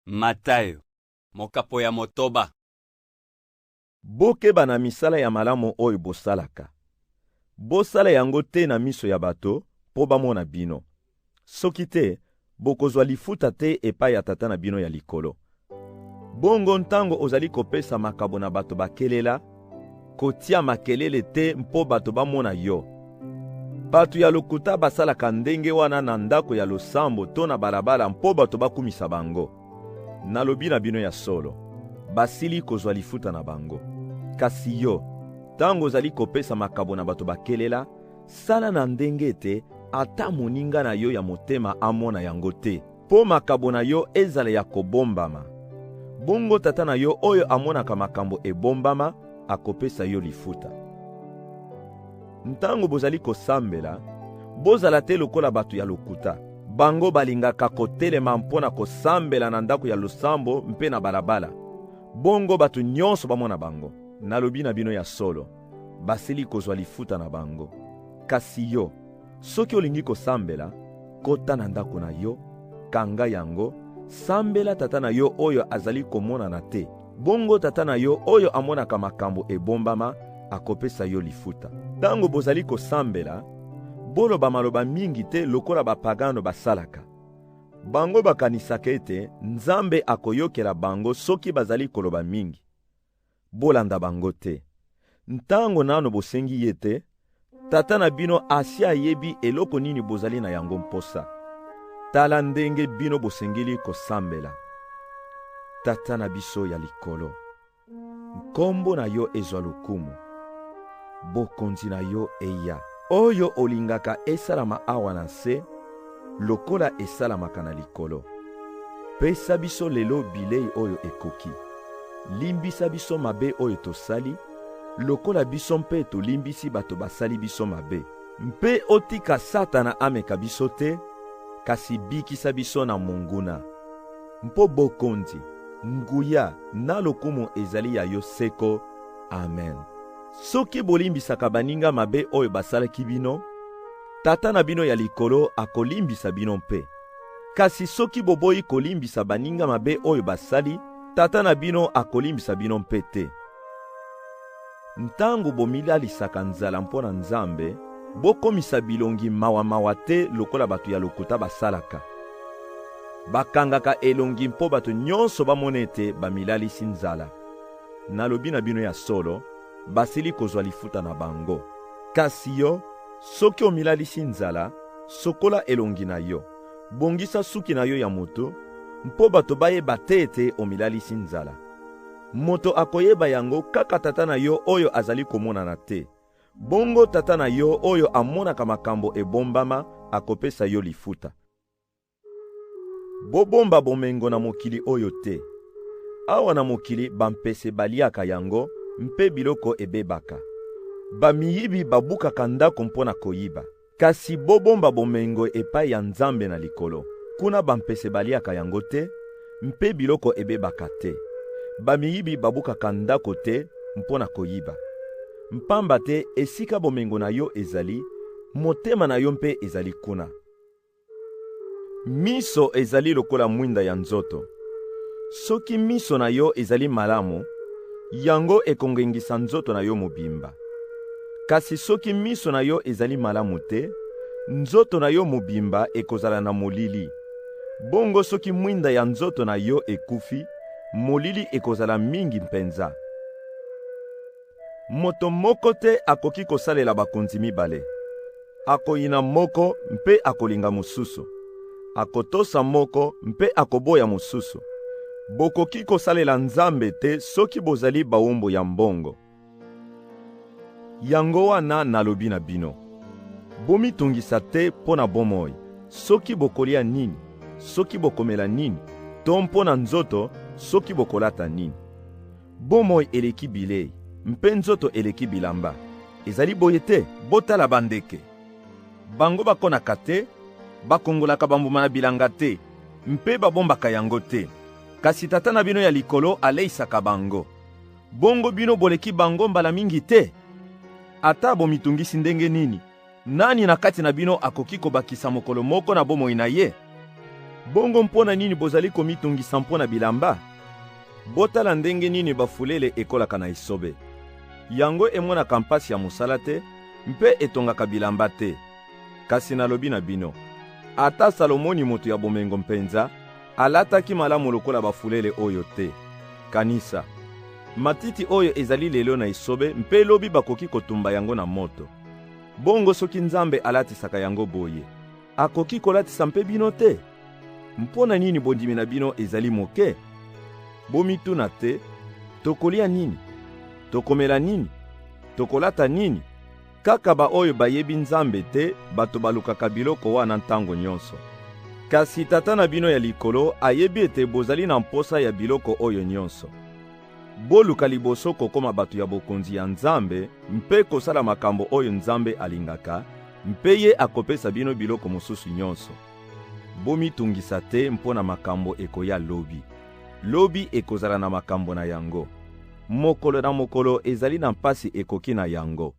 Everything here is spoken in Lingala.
Matayo, mokapo ya motoba. Bokeba na misala ya malamu oyo bosalaka. Bosala yango te na miso ya bato po bamona bino. Soki te, bokozwa lifuta te epai ya tata na bino ya likolo. Bongo ntango ozali kopesa makabo na bato bakelela, kotia makelele te mpo bato bamona yo. Bato ya lokuta basalaka ndenge wana na ndako ya losambo to na balabala mpo bato bakumisa bango. Nalobi na bino ya solo, basili kozwa lifuta na bango. Kasi yo, tango ozali kopesa makabo na bato bakelela, sala na ndenge te ata moninga na yo ya motema amona yango te, po makabo na yo ezala ya kobombama. Bongo tata na yo oyo amonaka makambo ebombama akopesa yo lifuta. Ntango bozali kosambela, bozala te lokola bato ya lokuta. Bango balingaka kotelema mpona kosambela na ndako ya losambo mpe na balabala. Bongo bato nyonso bamona bango. Nalobi na bino ya solo, basili kozwa lifuta na bango. Kasi yo, soki olingi kosambela, kota na ndako na yo, kanga yango, sambela tata na yo oyo azali komonana te. Bongo tata na yo oyo amonaka makambo ebombama akopesa yo lifuta. Tango bozali kosambela, boloba maloba mingi te lokola bapagano basalaka. Bango bakanisaka ete Nzambe akoyokela bango soki bazali koloba mingi. Bolanda bango te. Ntango nano bosengi ye te, tata na bino asi ayebi eloko nini bozali na yango mposa. Tala ndenge bino bosengeli kosambela. Tata na biso ya likolo, nkombo na yo ezwa lokumu. Bokonzi na yo eya. Oyo olingaka esalama awa na se, lokola esalamaka na likolo. Pesa biso lelo bilei oyo ekoki. Limbisa biso mabe oyo tosali, lokola biso mpe tolimbisi bato basali biso mabe. Mpe otika Satana ameka biso te, kasi bikisa biso na monguna. Mpo bokonzi, nguya na lokumu ezali ya yo seko. Amen. Soki bolimbisaka baninga mabe oyo basalaki bino, tata na bino ya likolo akolimbisa bino mpe. Kasi soki boboyi kolimbisa baninga mabe oyo basali, tata na bino akolimbisa bino mpe te. Ntango bomilalisaka nzala mpona Nzambe, bokomisa bilongi mawa te lokola bato ya lokuta basalaka. Bakangaka elongi mpo bato nyonso bamona ete bamilalisi nzala. Nalobi na bino ya solo, basili kozwa lifuta na bango. Kasi yo, soki omilalisi nzala, sokola elongi na yo. Bongisa suki na yo ya moto, mpo bato bayeba te ete omilalisi nzala. Moto akoyeba yango kaka tata na yo oyo azali komonana te. Bongo tata na yo oyo amonaka makambo ebombama akopesa yo lifuta. Bobomba bomengo na mokili oyo te. Awa na mokili bampese baliaka yango mpe biloko ebebaka. Bamiyibi babukaka ndako mpona koyiba. Kasi bobomba bomengo epai ya Nzambe na likolo. Kuna bampese baliaka yango te, mpe biloko ebebaka te. Bamiyibi babukaka ndako te mpona koyiba. Mpamba te esika bomengo na yo ezali, motema na yo mpe ezali kuna. Miso ezali lokola mwinda ya nzoto. Soki miso na yo ezali malamu, yango ekongengisa nzoto na yo mobimba. Kasi soki miso na yo ezali malamu te, nzoto na yo mobimba ekozala na molili. Bongo soki mwinda ya nzoto na yo ekufi, molili ekozala mingi mpenza. Moto moko te akoki kosalela bakonzi mibale. Akoyina moko mpe akolinga mosusu. Akotosa moko mpe akoboya mosusu. Bokoki kosalela Nzambe te soki bozali bawumbu ya mbongo. Yango wana nalobi na bino, bomitungisa te mpo na bomoi. Soki bokolia nini, soki bokomela nini, to mpo na nzoto, soki bokolata nini. Bomoi eleki bilei, mpe nzoto eleki bilamba. Ezali boye te, botala bandeke. Bango bakonaka te, bakongolaka bambuma na bilanga te, mpe babombaka yango te. Kasi tata na bino ya likolo aleisaka bango. Bongo bino boleki bango mbala mingi te. Ata bomitungisi ndenge nini, nani na kati na bino akoki kobakisa mokolo moko na bomoi na ye? Bongo mpona nini bozali komitungisa mpona bilamba? Botala ndenge nini bafulele ekolaka na esobe. Yango emonaka mpasi ya mosala te, mpe etongaka bilamba te. Kasi nalobi na bino, ata Salomoni moto ya bomengo mpenza, alataki malamu lokola bafulele oyo te. Kanisa, matiti oyo ezali lelo na esobe, mpe lobi bakoki kotumba yango na moto. Bongo soki Nzambe alatisaka yango boye, akoki kolatisa mpe bino te? Mpona nini bondimi na bino ezali moke? Bomituna te, tokolia nini? Tokomela nini? Tokolata nini? Kaka ba oyo bayebi Nzambe te, bato balukaka biloko wana ntango nyonso. Kasi Tata na bino ya likolo ayebi ete bozali na mposa ya biloko oyo nyonso. Boluka liboso kokoma bato ya bokonzi ya Nzambe, mpe kosala makambo oyo Nzambe alingaka, mpe ye akopesa bino biloko mosusu nyonso. Bomitungisa te mpona makambo ekoya lobi. Lobi ekozala na makambo na yango. Mokolo na mokolo ezali na mpasi ekoki na yango.